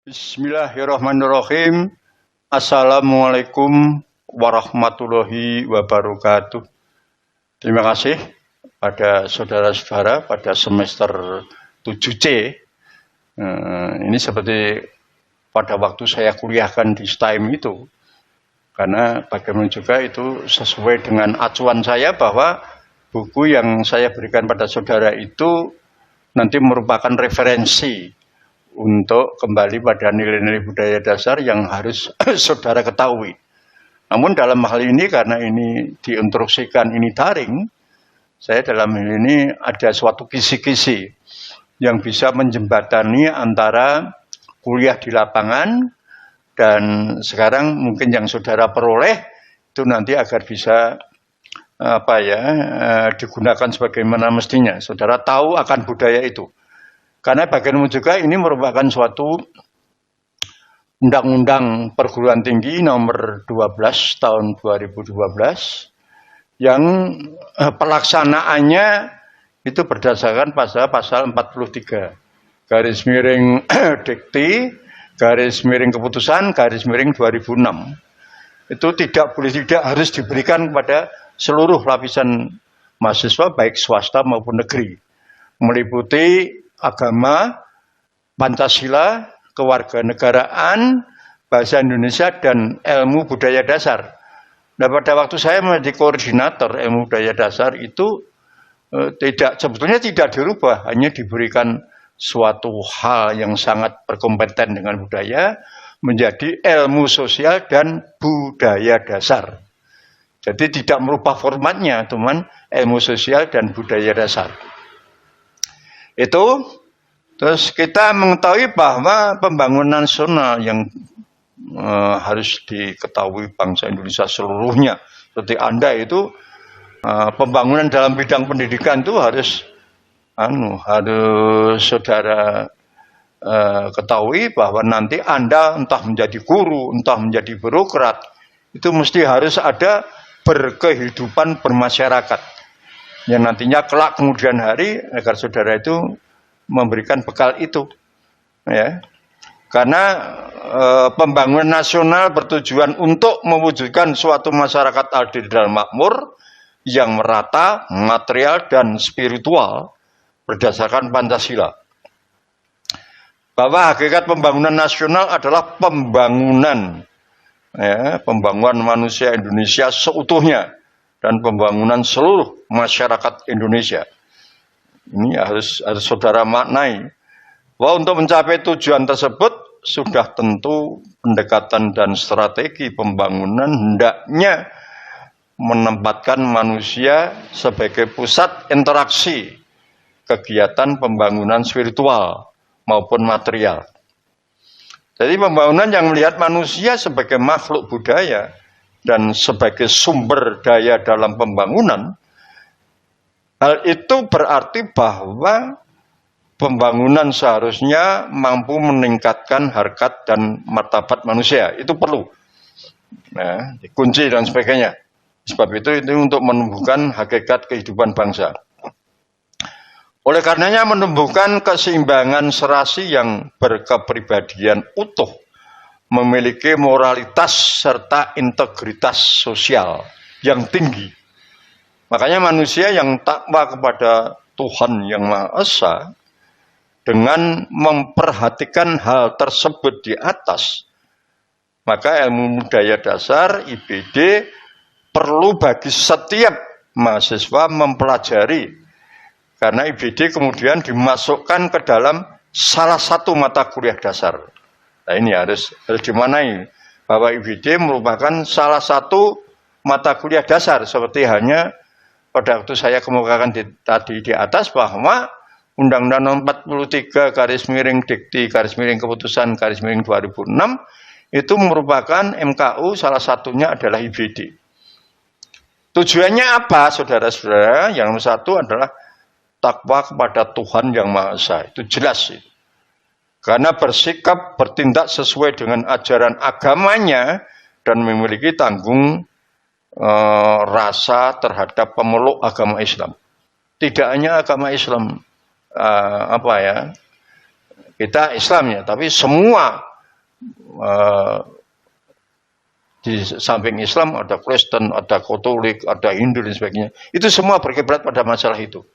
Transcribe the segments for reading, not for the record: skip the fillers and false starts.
Bismillahirrahmanirrahim. Assalamualaikum warahmatullahi wabarakatuh. Terima kasih pada saudara-saudara pada semester 7C. Ini seperti pada waktu saya kuliahkan di STIM itu. Karena bagaimana juga itu sesuai dengan acuan saya bahwa buku yang saya berikan pada saudara itu nanti merupakan referensi untuk kembali pada nilai-nilai budaya dasar yang harus saudara ketahui. Namun dalam hal ini karena ini diinstruksikan ini daring, saya dalam hal ini ada suatu kisi-kisi yang bisa menjembatani antara kuliah di lapangan dan sekarang mungkin yang saudara peroleh itu nanti agar bisa digunakan sebagaimana mestinya. Saudara tahu akan budaya itu. Karena bagaimanapun juga ini merupakan suatu Undang-Undang Perguruan Tinggi nomor 12 tahun 2012 yang pelaksanaannya itu berdasarkan pasal 43 garis miring dikti garis miring keputusan garis miring 2006 itu tidak harus diberikan kepada seluruh lapisan mahasiswa baik swasta maupun negeri, meliputi agama, Pancasila, kewarganegaraan, bahasa Indonesia, dan ilmu budaya dasar. Nah, pada waktu saya menjadi koordinator ilmu budaya dasar itu sebetulnya tidak dirubah, hanya diberikan suatu hal yang sangat berkompeten dengan budaya menjadi ilmu sosial dan budaya dasar. Jadi tidak merubah formatnya, teman, ilmu sosial dan budaya dasar. Itu terus kita mengetahui bahwa pembangunan nasional yang harus diketahui bangsa Indonesia seluruhnya seperti Anda itu pembangunan dalam bidang pendidikan itu harus saudara ketahui bahwa nanti Anda entah menjadi guru, entah menjadi birokrat itu mesti harus ada berkehidupan bermasyarakat yang nantinya kelak kemudian hari agar saudara itu memberikan bekal itu, ya. Karena pembangunan nasional bertujuan untuk mewujudkan suatu masyarakat adil dan makmur yang merata, material dan spiritual berdasarkan Pancasila. Bahwa hakikat pembangunan nasional adalah pembangunan manusia Indonesia seutuhnya dan pembangunan seluruh masyarakat Indonesia. Ini harus saudara maknai. Bahwa untuk mencapai tujuan tersebut sudah tentu pendekatan dan strategi pembangunan hendaknya menempatkan manusia sebagai pusat interaksi kegiatan pembangunan spiritual maupun material. Jadi pembangunan yang melihat manusia sebagai makhluk budaya dan sebagai sumber daya dalam pembangunan, hal itu berarti bahwa pembangunan seharusnya mampu meningkatkan harkat dan martabat manusia. Itu perlu. Nah, kunci dan sebagainya. Sebab itu untuk menumbuhkan hakikat kehidupan bangsa. Oleh karenanya menumbuhkan keseimbangan serasi yang berkepribadian utuh, memiliki moralitas serta integritas sosial yang tinggi. Makanya manusia yang takwa kepada Tuhan Yang Maha Esa dengan memperhatikan hal tersebut di atas, maka ilmu budaya dasar IBD perlu bagi setiap mahasiswa mempelajari. Karena IBD kemudian dimasukkan ke dalam salah satu mata kuliah dasar. Nah, ini harus dimanai bahwa IBD merupakan salah satu mata kuliah dasar seperti hanya pada waktu saya kemukakan tadi di atas bahwa Undang-Undang Nomor 43 garis miring dikti garis miring keputusan garis miring 2006 itu merupakan MKU, salah satunya adalah IBD. Tujuannya apa, saudara-saudara? Yang nomor satu adalah takwa kepada Tuhan Yang Maha Esa. Itu jelas sih. Karena bersikap bertindak sesuai dengan ajaran agamanya dan memiliki tanggung rasa terhadap pemeluk agama Islam. Tidak hanya agama Islam, kita Islam ya, tapi semua di samping Islam ada Kristen, ada Katolik, ada Hindu dan sebagainya. Itu semua berkiblat pada masalah itu.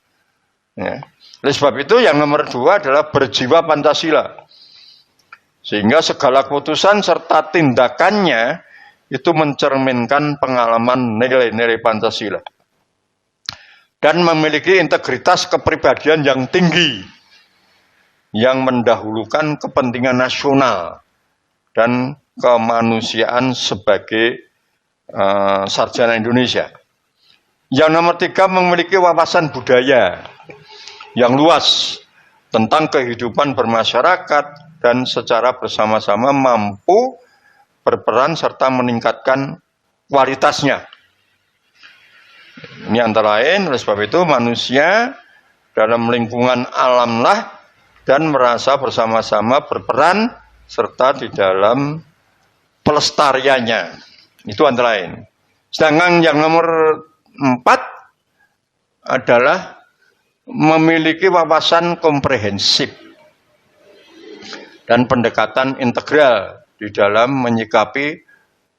Ya. Oleh sebab itu yang nomor 2 adalah berjiwa Pancasila. Sehingga segala keputusan serta tindakannya itu mencerminkan pengalaman nilai-nilai Pancasila. Dan memiliki integritas kepribadian yang tinggi. Yang mendahulukan kepentingan nasional dan kemanusiaan sebagai sarjana Indonesia. Yang nomor 3 memiliki wawasan budaya yang luas tentang kehidupan bermasyarakat dan secara bersama-sama mampu berperan serta meningkatkan kualitasnya. Ini antara lain, oleh sebab itu manusia dalam lingkungan alamlah dan merasa bersama-sama berperan serta di dalam pelestariannya. Itu antara lain. Sedangkan yang nomor 4 adalah memiliki wawasan komprehensif dan pendekatan integral di dalam menyikapi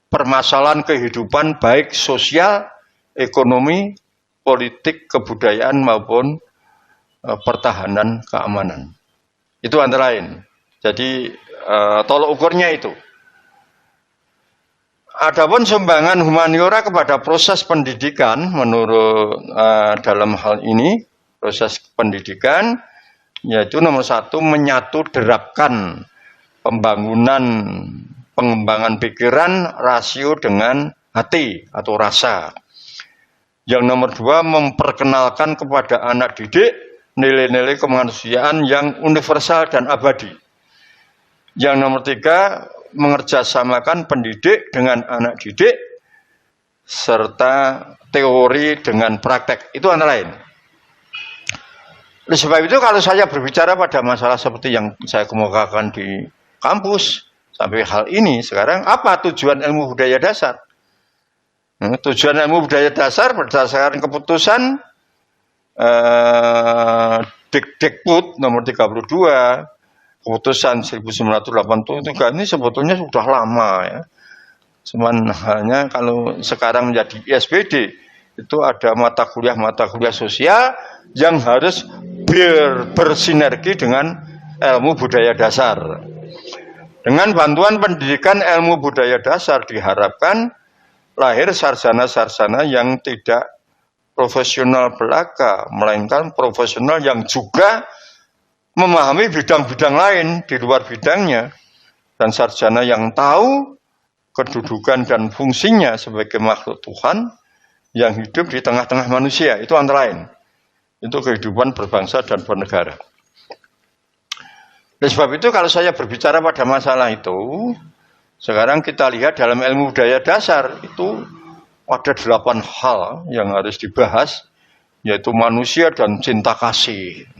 permasalahan kehidupan baik sosial, ekonomi, politik, kebudayaan maupun pertahanan keamanan. Itu antara lain. Jadi tolok ukurnya itu. Adapun sumbangan humaniora kepada proses pendidikan menurut dalam hal ini proses pendidikan yaitu nomor 1 menyatu derapkan pengembangan pikiran rasio dengan hati atau rasa. Yang nomor 2 memperkenalkan kepada anak didik nilai-nilai kemanusiaan yang universal dan abadi. Yang nomor 3 mengerjasamakan pendidik dengan anak didik serta teori dengan praktek. Itu antara lain. Oleh sebab itu kalau saya berbicara pada masalah seperti yang saya kemukakan di kampus sampai hal ini sekarang, apa tujuan ilmu budaya dasar? Tujuan ilmu budaya dasar berdasarkan keputusan Dikbud nomor 32 keputusan 1983 ini sebetulnya sudah lama ya. Cuman hanya kalau sekarang menjadi ISBD itu ada mata kuliah sosial yang harus bersinergi dengan ilmu budaya dasar. Dengan bantuan pendidikan ilmu budaya dasar diharapkan lahir sarjana-sarjana yang tidak profesional belaka, melainkan profesional yang juga memahami bidang-bidang lain di luar bidangnya, dan sarjana yang tahu kedudukan dan fungsinya sebagai makhluk Tuhan yang hidup di tengah-tengah manusia. Itu antara lain. Itu kehidupan berbangsa dan bernegara. Oleh sebab itu kalau saya berbicara pada masalah itu, sekarang kita lihat dalam ilmu budaya dasar itu ada 8 hal yang harus dibahas, yaitu manusia dan cinta kasih,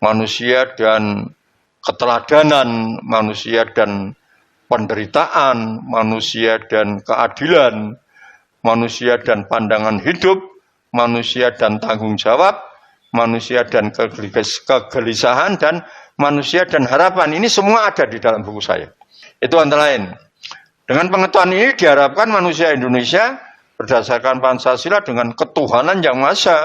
manusia dan keteladanan, manusia dan penderitaan, manusia dan keadilan, manusia dan pandangan hidup, manusia dan tanggung jawab, manusia dan kegelisahan, dan manusia dan harapan. Ini semua ada di dalam buku saya. Itu antara lain. Dengan pengetahuan ini diharapkan manusia Indonesia berdasarkan Pancasila dengan ketuhanan yang Maha Esa.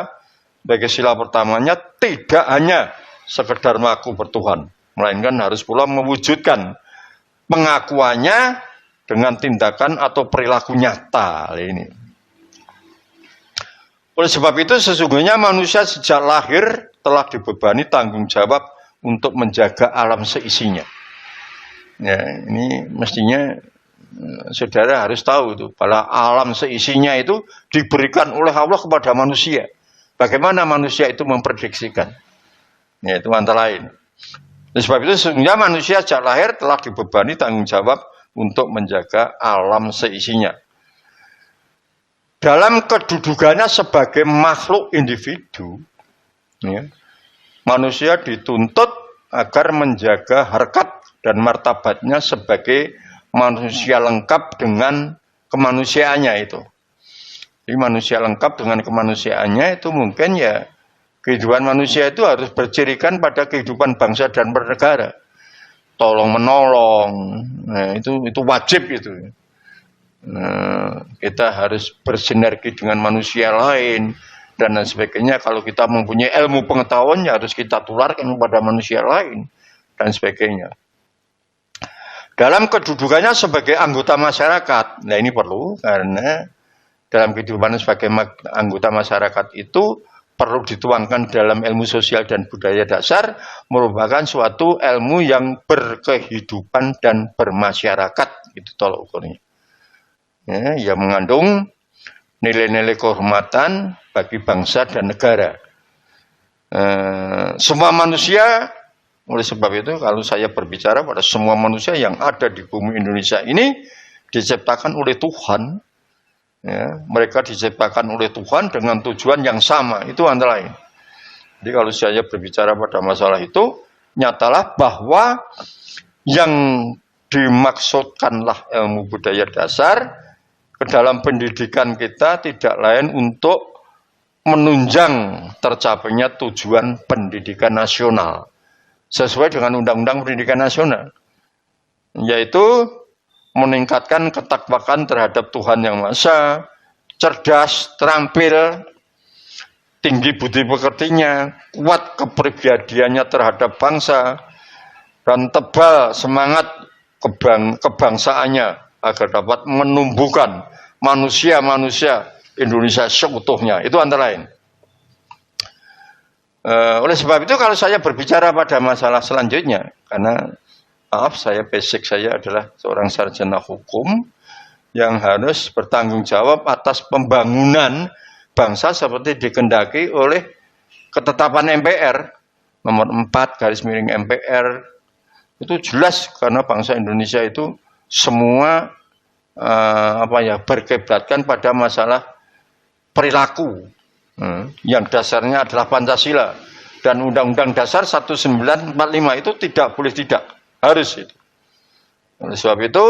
Bagi sila pertamanya tidak hanya sekedar mengaku bertuhan, melainkan harus pula mewujudkan pengakuannya dengan tindakan atau perilaku nyata. Ini. Oleh sebab itu sesungguhnya manusia sejak lahir telah dibebani tanggung jawab untuk menjaga alam seisinya. Ya, ini mestinya saudara harus tahu itu, bahwa alam seisinya itu diberikan oleh Allah kepada manusia. Bagaimana manusia itu memprediksikan? Ya, itu antara lain. Oleh sebab itu sesungguhnya manusia sejak lahir telah dibebani tanggung jawab untuk menjaga alam seisinya. Dalam kedudukannya sebagai makhluk individu, ya, manusia dituntut agar menjaga harkat dan martabatnya sebagai manusia lengkap dengan kemanusiaannya itu. Jadi manusia lengkap dengan kemanusiaannya itu mungkin ya kehidupan manusia itu harus bercirikan pada kehidupan bangsa dan bernegara. Tolong menolong, Nah, itu wajib itu. Kita harus bersinergi dengan manusia lain dan lain sebagainya. Kalau kita mempunyai ilmu pengetahuan, ya harus kita tularkan kepada manusia lain dan sebagainya. Dalam kedudukannya sebagai anggota masyarakat, nah ini perlu karena dalam kehidupan sebagai anggota masyarakat itu perlu dituangkan dalam ilmu sosial dan budaya dasar, merupakan suatu ilmu yang berkehidupan dan bermasyarakat. Itu tolak ukurnya. Ya, yang mengandung nilai-nilai kehormatan bagi bangsa dan negara. Semua manusia, oleh sebab itu kalau saya berbicara pada semua manusia yang ada di bumi Indonesia ini diciptakan oleh Tuhan. Ya, mereka diciptakan oleh Tuhan dengan tujuan yang sama, itu antara lain. Jadi kalau saya berbicara pada masalah itu, nyatalah bahwa yang dimaksudkanlah ilmu budaya dasar ke dalam pendidikan kita tidak lain untuk menunjang tercapainya tujuan pendidikan nasional sesuai dengan Undang-Undang Pendidikan Nasional, yaitu meningkatkan ketakwakan terhadap Tuhan Yang Maha Esa, cerdas, terampil, tinggi budi pekertinya, kuat kepribadiannya terhadap bangsa, dan tebal semangat kebangsaannya agar dapat menumbuhkan manusia-manusia Indonesia seutuhnya. Itu antara lain. Oleh sebab itu kalau saya berbicara pada masalah selanjutnya, karena maaf saya basic saya adalah seorang sarjana hukum yang harus bertanggung jawab atas pembangunan bangsa seperti dikehendaki oleh ketetapan MPR nomor 4/MPR. Itu jelas karena bangsa Indonesia itu semua berkiblatkan pada masalah perilaku yang dasarnya adalah Pancasila dan Undang-Undang Dasar 1945 itu tidak boleh tidak, harus itu. Oleh sebab itu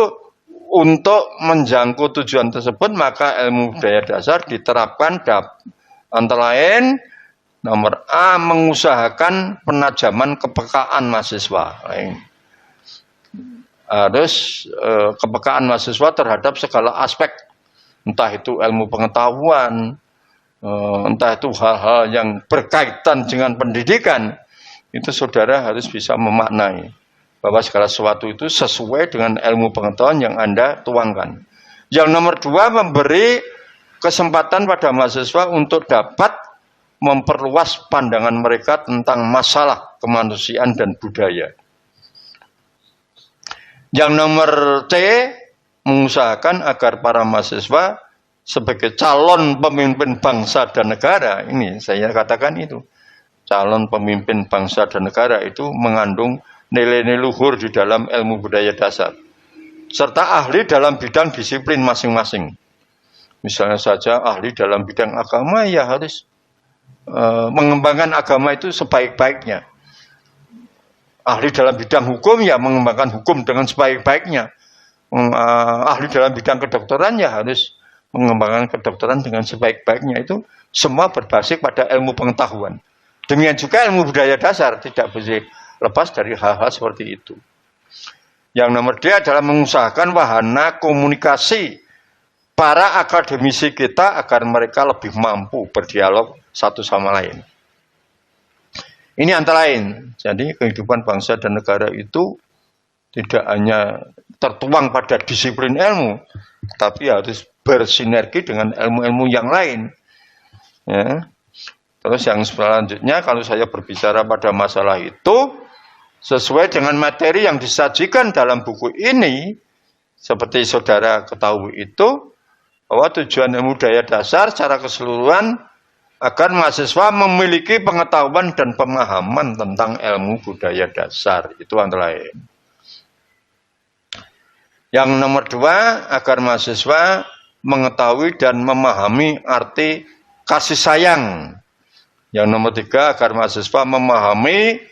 untuk menjangkau tujuan tersebut maka ilmu budaya dasar diterapkan antara lain nomor A, mengusahakan penajaman kepekaan mahasiswa. Harus kepekaan mahasiswa terhadap segala aspek, entah itu ilmu pengetahuan, entah itu hal-hal yang berkaitan dengan pendidikan, itu saudara harus bisa memaknai bahwa segala sesuatu itu sesuai dengan ilmu pengetahuan yang Anda tuangkan. Yang nomor 2, memberi kesempatan pada mahasiswa untuk dapat memperluas pandangan mereka tentang masalah kemanusiaan dan budaya. Yang nomor C, mengusahakan agar para mahasiswa sebagai calon pemimpin bangsa dan negara, ini saya katakan itu, calon pemimpin bangsa dan negara itu mengandung nilai-nilai luhur di dalam ilmu budaya dasar, serta ahli dalam bidang disiplin masing-masing. Misalnya saja ahli dalam bidang agama ya harus mengembangkan agama itu sebaik-baiknya. Ahli dalam bidang hukum ya mengembangkan hukum dengan sebaik-baiknya. Ahli dalam bidang kedokteran ya harus mengembangkan kedokteran dengan sebaik-baiknya. Itu semua berbasis pada ilmu pengetahuan. Demikian juga ilmu budaya dasar tidak boleh lepas dari hal-hal seperti itu. Yang nomor D adalah mengusahakan wahana komunikasi para akademisi kita agar mereka lebih mampu berdialog satu sama lain. Ini antara lain. Jadi kehidupan bangsa dan negara itu tidak hanya tertuang pada disiplin ilmu, tapi harus bersinergi dengan ilmu-ilmu yang lain. Ya. Terus yang selanjutnya kalau saya berbicara pada masalah itu, sesuai dengan materi yang disajikan dalam buku ini, seperti saudara ketahui itu, bahwa tujuan ilmu budaya dasar secara keseluruhan agar mahasiswa memiliki pengetahuan dan pemahaman tentang ilmu budaya dasar. Itu antara lain. Yang nomor 2, agar mahasiswa mengetahui dan memahami arti kasih sayang. Yang nomor 3, agar mahasiswa memahami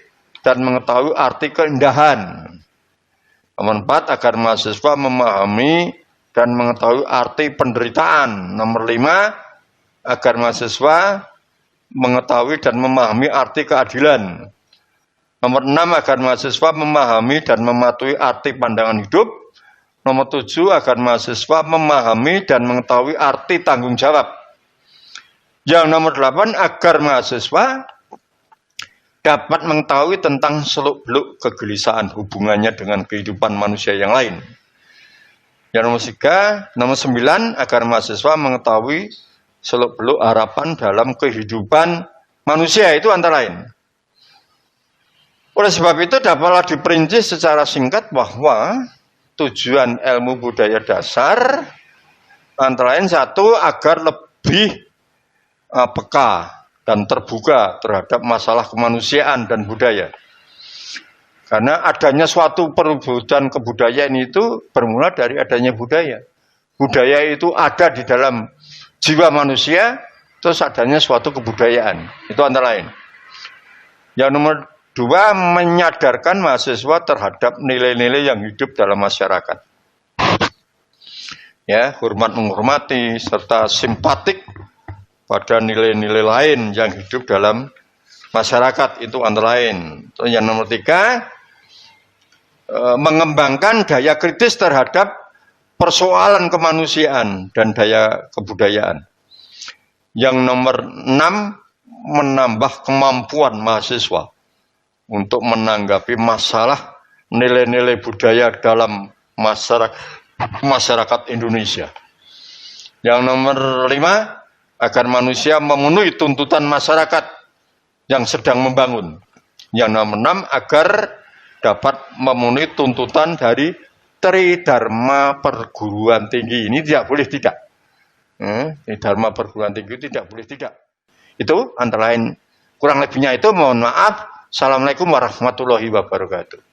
dan mengetahui arti keindahan. Nomor 4, agar mahasiswa memahami dan mengetahui arti penderitaan. Nomor 5, agar mahasiswa mengetahui dan memahami arti keadilan. Nomor 6, agar mahasiswa memahami dan mematuhi arti pandangan hidup. Nomor 7, agar mahasiswa memahami dan mengetahui arti tanggung jawab. Yang nomor 8, agar mahasiswa dapat mengetahui tentang seluk-beluk kegelisahan hubungannya dengan kehidupan manusia yang lain. Yang nomor 3, nomor 9, agar mahasiswa mengetahui seluk-beluk harapan dalam kehidupan manusia, itu antara lain. Oleh sebab itu dapatlah diperinci secara singkat bahwa tujuan ilmu budaya dasar antara lain 1, agar lebih peka dan terbuka terhadap masalah kemanusiaan dan budaya. Karena adanya suatu perwujudan kebudayaan itu bermula dari adanya budaya. Budaya itu ada di dalam jiwa manusia, terus adanya suatu kebudayaan. Itu antara lain. Yang nomor 2, menyadarkan mahasiswa terhadap nilai-nilai yang hidup dalam masyarakat. Ya, hormat menghormati serta simpatik pada nilai-nilai lain yang hidup dalam masyarakat, itu antara lain. Yang nomor 3, mengembangkan daya kritis terhadap persoalan kemanusiaan dan daya kebudayaan. Yang nomor 6, menambah kemampuan mahasiswa untuk menanggapi masalah nilai-nilai budaya dalam masyarakat Indonesia. Yang nomor 5, agar manusia memenuhi tuntutan masyarakat yang sedang membangun. Yang nomor 6, agar dapat memenuhi tuntutan dari Tridharma perguruan tinggi. Ini tidak boleh tidak. Tridharma perguruan tinggi tidak boleh tidak. Itu antara lain, kurang lebihnya itu mohon maaf. Assalamualaikum warahmatullahi wabarakatuh.